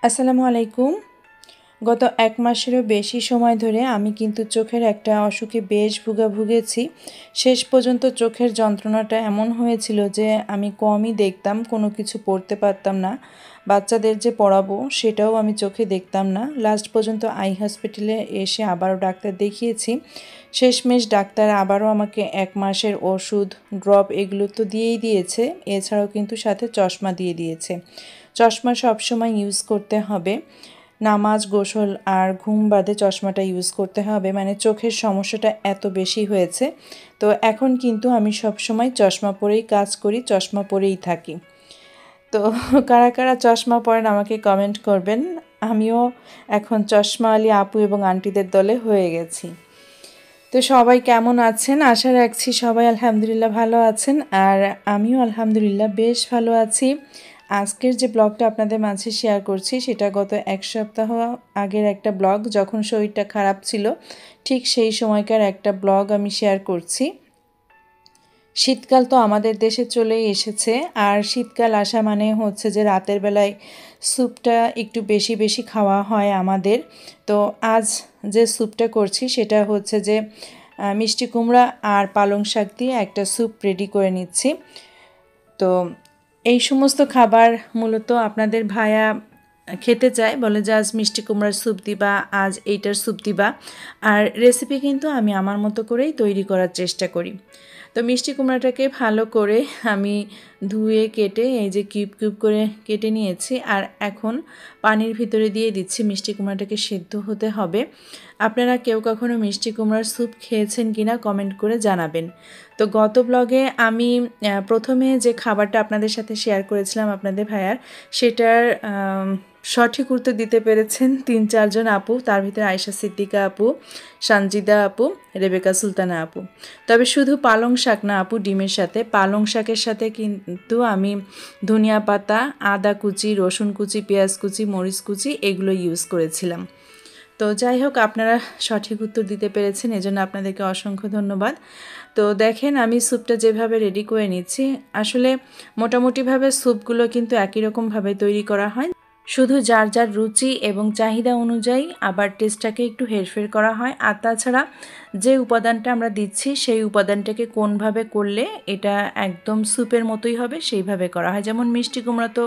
আসসালামু আলাইকুম। গত ১ মাসেরও বেশি সময় ধরে আমি কিন্তু চোখের একটা অসুখে বেশ ভুগেছি। শেষ পর্যন্ত চোখের যন্ত্রণাটা এমন হয়েছিল যে আমি কমই দেখতাম, কোনো কিছু পড়তে পারতাম না। বাচ্চাদের যে পড়াবো সেটাও আমি চোখে দেখতাম না। লাস্ট পর্যন্ত আই হসপিটালে এসে আবারও ডাক্তার দেখিয়েছি। শেষমেশ ডাক্তার আবারও আমাকে ১ মাসের ওষুধ, ড্রপ এগুলো তো দিয়েই দিয়েছে। এছাড়াও কিন্তু সাথে চশমা দিয়ে দিয়েছে। চশমা সবসময় ইউজ করতে হবে। নামাজ, গোসল আর ঘুম বাদে চশমাটা ইউজ করতে হবে, মানে চোখের সমস্যাটা এত বেশি হয়েছে। তো এখন কিন্তু আমি সবসময় চশমা পরেই কাজ করি, চশমা পরেই থাকি। তো কারা কারা চশমা পরেন আমাকে কমেন্ট করবেন। আমিও এখন চশমাওয়ালি আপু এবং আন্টিদের দলে হয়ে গেছি। তো সবাই কেমন আছেন? আশা রাখছি সবাই আলহামদুলিল্লাহ ভালো আছেন, আর আমিও আলহামদুলিল্লাহ বেশ ভালো আছি। আজকের যে ব্লগটা আপনাদের মাঝে শেয়ার করছি সেটা গত ১ সপ্তাহ আগের একটা ব্লগ, যখন শরীরটা খারাপ ছিল ঠিক সেই সময়কার একটা ব্লগ আমি শেয়ার করছি। শীতকাল তো আমাদের দেশে চলেই এসেছে, আর শীতকাল আসা মানে হচ্ছে যে রাতের বেলায় স্যুপটা একটু বেশি বেশি খাওয়া হয় আমাদের। তো আজ যে স্যুপটা করছি সেটা হচ্ছে যে মিষ্টি কুমড়া আর পালং শাক দিয়ে একটা স্যুপ রেডি করে নিচ্ছি। তো এই সমস্ত খাবার মূলত আপনাদের ভাইয়া খেতে চায়, বলে যে আজ মিষ্টি কুমড়ার স্যুপ দিবা, আজ এইটার স্যুপ দিবা। আর রেসিপি কিন্তু আমি আমার মতো করেই তৈরি করার চেষ্টা করি। তো মিষ্টি কুমড়াটাকে ভালো করে আমি ধুয়ে কেটে এই যে কিউব কিউব করে কেটে নিয়েছি, আর এখন পানির ভিতরে দিয়ে দিচ্ছি। মিষ্টি কুমড়াটাকে সেদ্ধ হতে হবে। আপনারা কেউ কখনো মিষ্টি কুমড়ার স্যুপ খেয়েছেন কিনা কমেন্ট করে জানাবেন। তো গত ব্লগে আমি প্রথমে যে খাবারটা আপনাদের সাথে শেয়ার করেছিলাম আপনাদের ভাইয়ার, সেটার সঠিক উত্তর দিতে পেরেছেন ৩-৪ জন আপু। তার ভিতরে আয়েশা সিদ্দিকা আপু, সানজিদা আপু, রেবেকা সুলতানা আপু। তবে শুধু পালং শাক না আপু, ডিমের সাথে পালং শাকের সাথে কিন্তু আমি ধনিয়া পাতা, আদা কুচি, রসুন কুচি, পেঁয়াজ কুচি, মরিচ কুচি এগুলো ইউজ করেছিলাম। তো যাই হোক, আপনারা সঠিক উত্তর দিতে পেরেছেন, এজন্য আপনাদেরকে অসংখ্য ধন্যবাদ। তো দেখেন আমি স্যুপটা যেভাবে রেডি করে নিচ্ছি, আসলে মোটামুটিভাবে স্যুপগুলো কিন্তু একই রকমভাবে তৈরি করা হয়, শুধু যার যার রুচি এবং চাহিদা অনুযায়ী আবার টেস্টটাকে একটু হেরফের করা হয়। আর তাছাড়া যে উপাদানটা আমরা দিচ্ছি সেই উপাদানটাকে কোনভাবে করলে এটা একদম স্যুপের মতোই হবে সেইভাবে করা হয়। যেমন মিষ্টি কুমড়া তো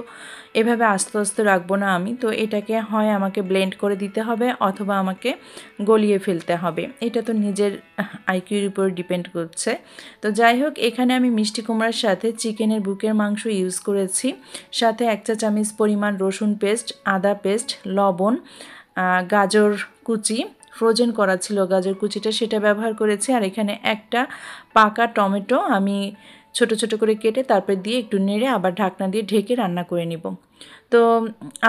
এভাবে আস্তে আস্তে রাখবো না আমি, তো এটাকে হয় আমাকে ব্লেন্ড করে দিতে হবে অথবা আমাকে গলিয়ে ফেলতে হবে। এটা তো নিজের আইকিউর উপর ডিপেন্ড করছে। তো যাই হোক, এখানে আমি মিষ্টি কুমড়ার সাথে চিকেনের বুকের মাংস ইউজ করেছি, সাথে 1 চা চামচ পরিমাণ রসুন পেস্ট, আদা পেস্ট, লবণ, গাজর কুচি, ফ্রোজেন করা ছিল গাজর কুচিটা, সেটা ব্যবহার করেছি। আর এখানে একটা পাকা টমেটো আমি ছোট ছোট করে কেটে তারপর দিয়ে একটু নেড়ে আবার ঢাকনা দিয়ে ঢেকে রান্না করে নিব। তো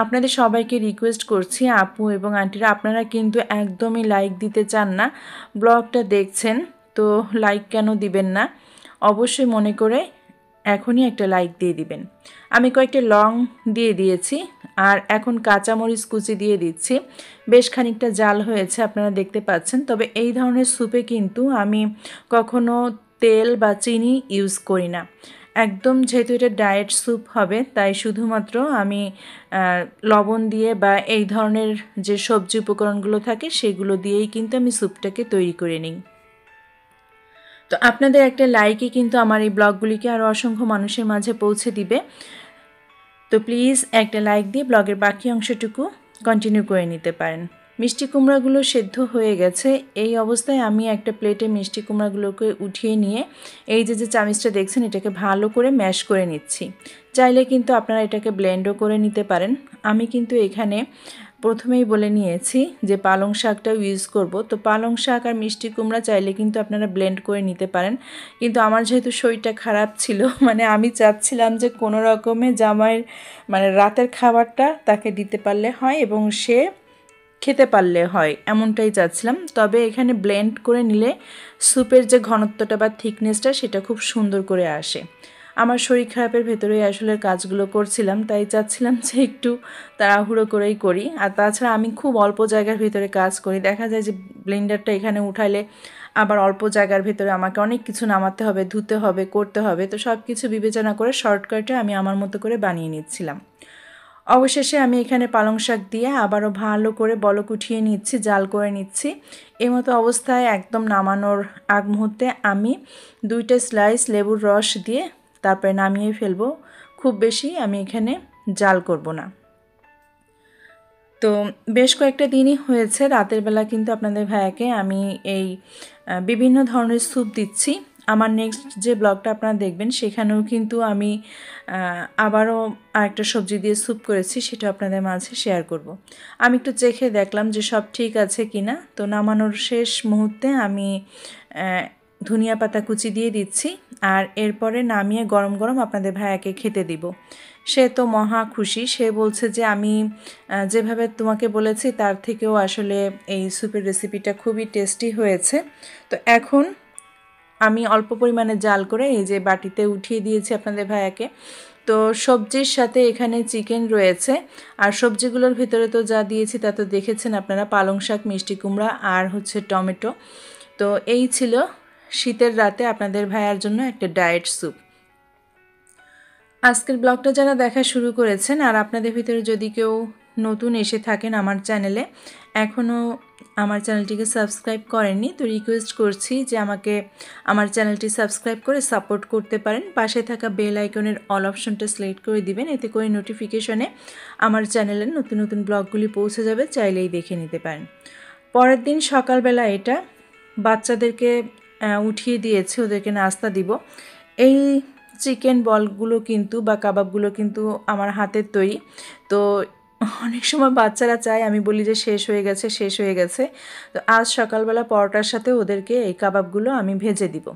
আপনাদের সবাইকে রিকোয়েস্ট করছি আপু এবং আন্টিরা, আপনারা কিন্তু একদমই লাইক দিতে চান না। ব্লগটা দেখছেন তো লাইক কেন দিবেন না? অবশ্যই মনে করে এখনই একটা লাইক দিয়ে দিবেন। আমি কয়েকটা লং দিয়ে দিয়েছি, আর এখন কাঁচামরিচ কুচি দিয়ে দিচ্ছি। বেশ খানিকটা জাল হয়েছে আপনারা দেখতে পাচ্ছেন। তবে এই ধরনের স্যুপে কিন্তু আমি কখনো তেল বা চিনি ইউজ করি না। একদম যেহেতু এটা ডায়েট স্যুপ হবে, তাই শুধুমাত্র আমি লবণ দিয়ে বা এই ধরনের যে সবজি উপকরণগুলো থাকে সেগুলো দিয়েই কিন্তু আমি স্যুপটাকে তৈরি করে নিই। তো আপনাদের একটা লাইকই কিন্তু আমার এই ব্লগগুলিকে আরও অসংখ্য মানুষের মাঝে পৌঁছে দিবে। তো প্লিজ একটা লাইক দিয়ে ব্লগের বাকি অংশটুকু কন্টিনিউ করে নিতে পারেন। মিষ্টি কুমড়াগুলো সেদ্ধ হয়ে গেছে। এই অবস্থায় আমি একটা প্লেটে মিষ্টি কুমড়াগুলোকে উঠিয়ে নিয়ে এই যে চামিচটা দেখছেন এটাকে ভালো করে ম্যাশ করে নিচ্ছি। চাইলে কিন্তু আপনারা এটাকে ব্লেন্ডও করে নিতে পারেন। আমি কিন্তু এখানে প্রথমেই বলে নিয়েছি যে পালং শাকটাও ইউজ করব। তো পালং শাক আর মিষ্টি কুমড়া চাইলে কিন্তু আপনারা ব্লেন্ড করে নিতে পারেন, কিন্তু আমার যেহেতু শরীরটা খারাপ ছিল, মানে আমি চাচ্ছিলাম যে কোনো রকমে জামাইয়ের মানে রাতের খাবারটা তাকে দিতে পারলে হয় এবং সে খেতে পারলে হয়, এমনটাই চাচ্ছিলাম। তবে এখানে ব্লেন্ড করে নিলে স্যুপের যে ঘনত্বটা বা থিকনেসটা সেটা খুব সুন্দর করে আসে। আমার শরীর খারাপের ভেতরেই আসলে কাজগুলো করছিলাম, তাই চাচ্ছিলাম যে একটু তাড়াহুড়ো করেই করি। আর তাছাড়া আমি খুব অল্প জায়গার ভিতরে কাজ করি, দেখা যায় যে ব্লেন্ডারটা এখানে উঠাইলে আবার অল্প জায়গার ভিতরে আমাকে অনেক কিছু নামাতে হবে, ধুতে হবে, করতে হবে। তো সব কিছু বিবেচনা করে শর্টকাটে আমি আমার মতো করে বানিয়ে নিচ্ছিলাম। অবশেষে আমি এখানে পালং শাক দিয়ে আবারও ভালো করে বলক উঠিয়ে নিচ্ছি, জাল করে নিচ্ছি। এই মতো অবস্থায় একদম নামানোর আগ মুহূর্তে আমি 2টা স্লাইস লেবুর রস দিয়ে তারপরে নামিয়ে ফেলবো। খুব বেশি আমি এখানে জাল করব না। তো বেশ কয়েকটা দিনই হয়েছে রাতের বেলা কিন্তু আপনাদের ভাইয়াকে আমি এই বিভিন্ন ধরনের স্যুপ দিচ্ছি। আমার নেক্সট যে ব্লগটা আপনারা দেখবেন সেখানেও কিন্তু আমি আবারও আরেকটা সবজি দিয়ে স্যুপ করেছি, সেটা আপনাদের মাঝে শেয়ার করব। আমি একটু চেখে দেখলাম যে সব ঠিক আছে কিনা। তো নামানোর শেষ মুহূর্তে আমি ধনিয়া পাতা কুচি দিয়ে দিচ্ছি, আর এরপরে নামিয়ে গরম গরম আপনাদের ভাইয়াকে খেতে দিব। সে তো মহা খুশি, সে বলছে যে আমি যেভাবে তোমাকে বলেছি তার থেকেও আসলে এই স্যুপের রেসিপিটা খুবই টেস্টি হয়েছে। তো এখন আমি অল্প পরিমাণে জাল করে এই যে বাটিতে উঠিয়ে দিয়েছি আপনাদের ভাইয়াকে। তো সবজির সাথে এখানে চিকেন রয়েছে, আর সবজিগুলোর ভিতরে তো যা দিয়েছি তা তো দেখেছেন আপনারা, পালং শাক, মিষ্টি কুমড়া আর হচ্ছে টমেটো। তো এই ছিল শীতের রাতে আপনাদের ভাইয়ার জন্য একটা ডায়েট স্যুপ। আজকের ব্লগটা যারা দেখা শুরু করেছেন আর আপনাদের ভিতরে যদি কেউ নতুন এসে থাকেন আমার চ্যানেলে, এখনও আমার চ্যানেলটিকে সাবস্ক্রাইব করেননি, তো রিকোয়েস্ট করছি যে আমাকে আমার চ্যানেলটি সাবস্ক্রাইব করে সাপোর্ট করতে পারেন। পাশে থাকা বেল আইকনের অল অপশনটা সিলেক্ট করে দিবেন, এতে করে নোটিফিকেশনে আমার চ্যানেলের নতুন নতুন ব্লগগুলি পৌঁছে যাবে, চাইলেই দেখে নিতে পারেন। পরের দিন সকালবেলা এটা বাচ্চাদেরকে উঠিয়ে দিয়েছি, ওদেরকে নাস্তা দিব। এই চিকেন বলগুলো কিন্তু বা কাবাবগুলো কিন্তু আমার হাতের তৈরি। তো অনেক সময় বাচ্চারা চায়, আমি বলি যে শেষ হয়ে গেছে, শেষ হয়ে গেছে। তো আজ সকালবেলা পরোটার সাথে ওদেরকে এই কাবাবগুলো আমি ভেজে দিব।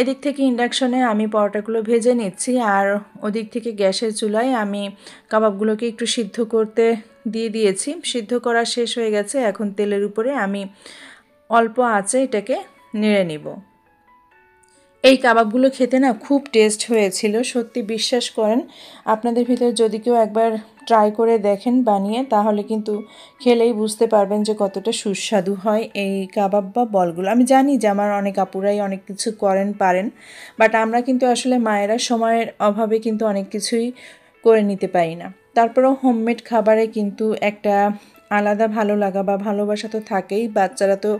এদিক থেকে ইন্ডাকশনে আমি পরোটাগুলো ভেজে নিচ্ছি, আর ওদিক থেকে গ্যাসের চুলায় আমি কাবাবগুলোকে একটু সিদ্ধ করতে দিয়ে দিয়েছি। সিদ্ধ করা শেষ হয়ে গেছে, এখন তেলের উপরে আমি অল্প আঁচে এটাকে নেড়ে নিব। এই কাবাবগুলো খেতে না খুব টেস্ট হয়েছিল, সত্যি বিশ্বাস করেন। আপনাদের ভিতরে যদি কেউ একবার ট্রাই করে দেখেন বানিয়ে, তাহলে কিন্তু খেলেই বুঝতে পারবেন যে কতটা সুস্বাদু হয় এই কাবাব বা বলগুলো। আমি জানি যে আমার অনেক আপুরাই অনেক কিছু করেন পারেন, বাট আমরা কিন্তু আসলে মায়েরা সময়ের অভাবে কিন্তু অনেক কিছুই করে নিতে পারি না। তারপরেও হোমমেড খাবারে কিন্তু একটা আলাদা ভালো লাগা বা ভালোবাসা তো থাকেই। বাচ্চারা তো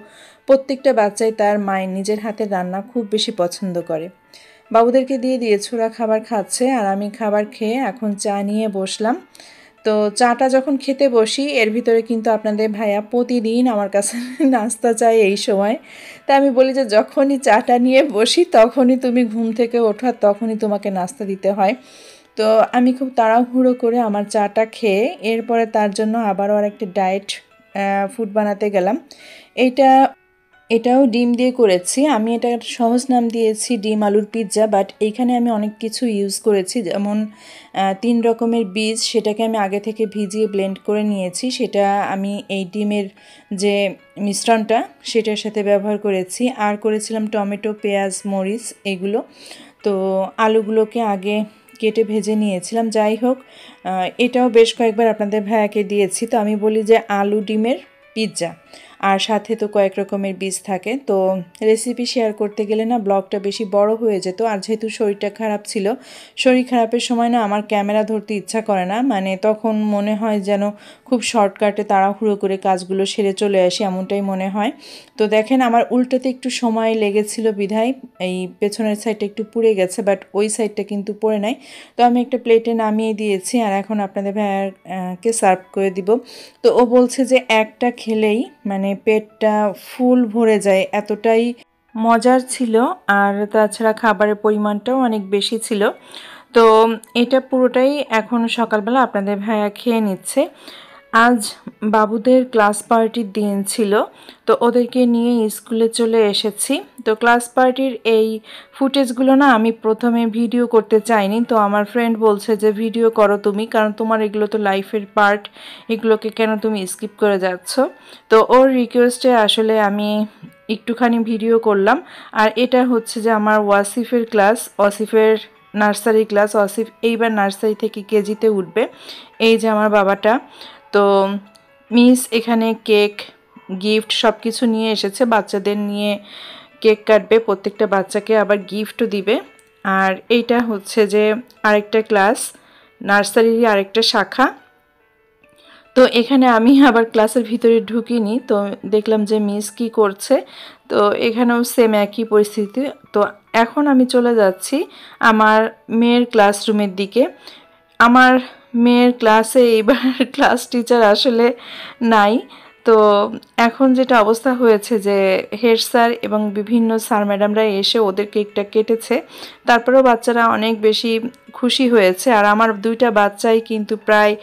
প্রত্যেকটা বাচ্চাই তার মায়ের নিজের হাতের রান্না খুব বেশি পছন্দ করে। বাবুদেরকে দিয়ে দিয়েছি, ওরা খাবার খাচ্ছে, আর আমি খাবার খেয়ে এখন চা নিয়ে বসলাম। তো চাটা যখন খেতে বসি এর ভিতরে কিন্তু আপনাদের ভাইয়া প্রতিদিন আমার কাছে নাস্তা চাই এই সময়। তা আমি বলি যে যখনই চাটা নিয়ে বসি তখনই তুমি ঘুম থেকে ওঠো, তখনই তোমাকে নাস্তা দিতে হয়। তো আমি খুব তাড়াহুড়ো করে আমার চাটা খেয়ে এরপরে তার জন্য আবারও আরেকটা ডায়েট ফুড বানাতে গেলাম। এটাও ডিম দিয়ে করেছি। আমি এটা সহজ নাম দিয়েছি ডিম আলুর পিৎজা, বাট এইখানে আমি অনেক কিছু ইউজ করেছি, যেমন 3 রকমের বীজ, সেটাকে আমি আগে থেকে ভিজিয়ে ব্লেন্ড করে নিয়েছি। সেটা আমি এই ডিমের যে মিশ্রণটা সেটার সাথে ব্যবহার করেছি, আর করেছিলাম টমেটো, পেঁয়াজ, মরিচ এগুলো। তো আলুগুলোকে আগে কেটে ভেজে নিয়েছিলাম। যাই হোক, এটাও বেশ কয়েকবার আপনাদের ভাইয়াকে দিয়েছি। তো আমি বলি যে আলু ডিমের পিৎজা, আর সাথে তো কয়েক রকমের বীজ থাকে। তো রেসিপি শেয়ার করতে গেলে না ব্লগটা বেশি বড় হয়ে যেত, আর যেহেতু শরীরটা খারাপ ছিল, শরীর খারাপের সময় না আমার ক্যামেরা ধরতে ইচ্ছা করে না, মানে তখন মনে হয় যেন খুব শর্টকাটে তাড়াহুড়ো করে কাজগুলো সেরে চলে আসি, এমনটাই মনে হয়। তো দেখেন আমার উল্টাতে একটু সময় লেগেছিল বিধায় এই পেছনের সাইডটা একটু পুড়ে গেছে, বাট ওই সাইডটা কিন্তু পড়ে নাই। তো আমি একটা প্লেটে নামিয়ে দিয়েছি, আর এখন আপনাদের ভাইয়াকে সার্ভ করে দিব। তো ও বলছে যে একটা খেলেই মানে পেটটা ফুল ভরে যায়, এতটাই মজার ছিল, আর তাছাড়া খাবারের পরিমাণটাও অনেক বেশি ছিল। তো এটা পুরোটাই এখন সকালবেলা আপনাদের ভাইয়া খেয়ে নিচ্ছে। আজ বাবুদের ক্লাস পার্টির দিন ছিল, তো ওদেরকে নিয়ে স্কুলে চলে এসেছি। তো ক্লাস পার্টির এই ফুটেজগুলো না আমি প্রথমে ভিডিও করতে চাইনি, তো আমার ফ্রেন্ড বলছে যে ভিডিও করো তুমি, কারণ তোমার এগুলো তো লাইফের পার্ট, এগুলোকে কেন তুমি স্কিপ করে যাচ্ছ। তো ওর রিকোয়েস্টে আসলে আমি একটুখানি ভিডিও করলাম। আর এটা হচ্ছে যে আমার ওয়াসিফের ক্লাস, ওয়াসিফের নার্সারি ক্লাস। ওয়াসিফ এইবার নার্সারি থেকে কেজিতে উঠবে। এই যে আমার বাবাটা। তো মিস এখানে কেক, গিফট সব কিছু নিয়ে এসেছে, বাচ্চাদের নিয়ে কেক কাটবে, প্রত্যেকটা বাচ্চাকে আবার গিফটও দিবে। আর এইটা হচ্ছে যে আরেকটা ক্লাস, নার্সারির আরেকটা শাখা। তো এখানে আমি আবার ক্লাসের ভিতরে ঢুকিনি, তো দেখলাম যে মিস কি করছে। তো এখানেও সেম একই পরিস্থিতি। তো এখন আমি চলে যাচ্ছি আমার মেয়ের ক্লাসরুমের দিকে। আমার মেয়ের ক্লাসে এইবার ক্লাস টিচার আসলে নাই। তো এখন যেটা অবস্থা হয়েছে যে হেড স্যার এবং বিভিন্ন স্যার ম্যাডামরা এসে ওদের কেকটা কেটেছে। তারপরেও বাচ্চারা অনেক বেশি খুশি হয়েছে। আর আমার দুইটা বাচ্চাই কিন্তু প্রায়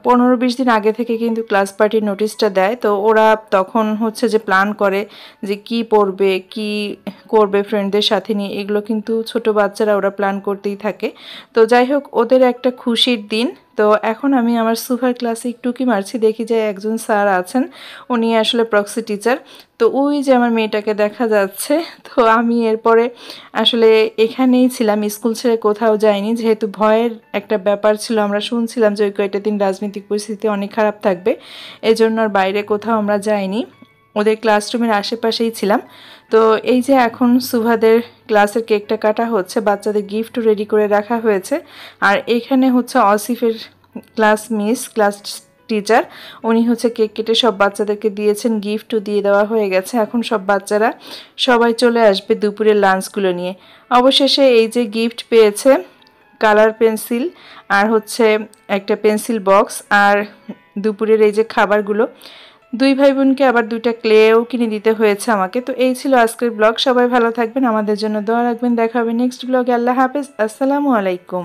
15-20 দিন আগে থেকে কিন্তু ক্লাস পার্টির নোটিশটা দেয়। তো ওরা তখন হচ্ছে যে প্ল্যান করে যে কি পড়বে, কি করবে ফ্রেন্ডদের সাথে নিয়ে, এগুলো কিন্তু ছোট বাচ্চারা ওরা প্ল্যান করতেই থাকে। তো যাই হোক, ওদের একটা খুশির দিন। তো এখন আমি আমার সুপার ক্লাসে একটু কি মারছি, দেখি যে একজন স্যার আছেন, উনি আসলে প্রক্সি টিচার। তো ওই যে আমার মেয়েটাকে দেখা যাচ্ছে। তো আমি এরপরে আসলে এখানেই ছিলাম, স্কুল ছেড়ে কোথাও যাইনি, যেহেতু ভয়ের একটা ব্যাপার ছিল। আমরা শুনছিলাম যে ওই কয়েকটা দিন রাজনৈতিক পরিস্থিতি অনেক খারাপ থাকবে, এজন্য আর বাইরে কোথাও আমরা যাইনি, ওদের ক্লাসরুমের আশেপাশেই ছিলাম। তো এই যে এখন সুভাদের ক্লাসের কেকটা কাটা হচ্ছে, বাচ্চাদের গিফটও রেডি করে রাখা হয়েছে। আর এখানে হচ্ছে অসিফের ক্লাস টিচার, উনি হচ্ছে কেক কেটে সব বাচ্চাদেরকে দিয়েছেন, গিফটও দিয়ে দেওয়া হয়ে গেছে। এখন সব বাচ্চারা সবাই চলে আসবে দুপুরের লাঞ্চগুলো নিয়ে। অবশেষে এই যে গিফট পেয়েছে কালার পেন্সিল আর হচ্ছে একটা পেন্সিল বক্স আর দুপুরের এই যে খাবারগুলো। দুই ভাই বোনকে আবার দুইটা ক্লেও কিনে দিতে হয়েছে আমাকে। তো এই ছিল আজকের ব্লগ। সবাই ভালো থাকবেন, আমাদের জন্য দোয়া রাখবেন। দেখা হবে নেক্সট ব্লগে। আল্লাহ হাফেজ, আসসালামু আলাইকুম।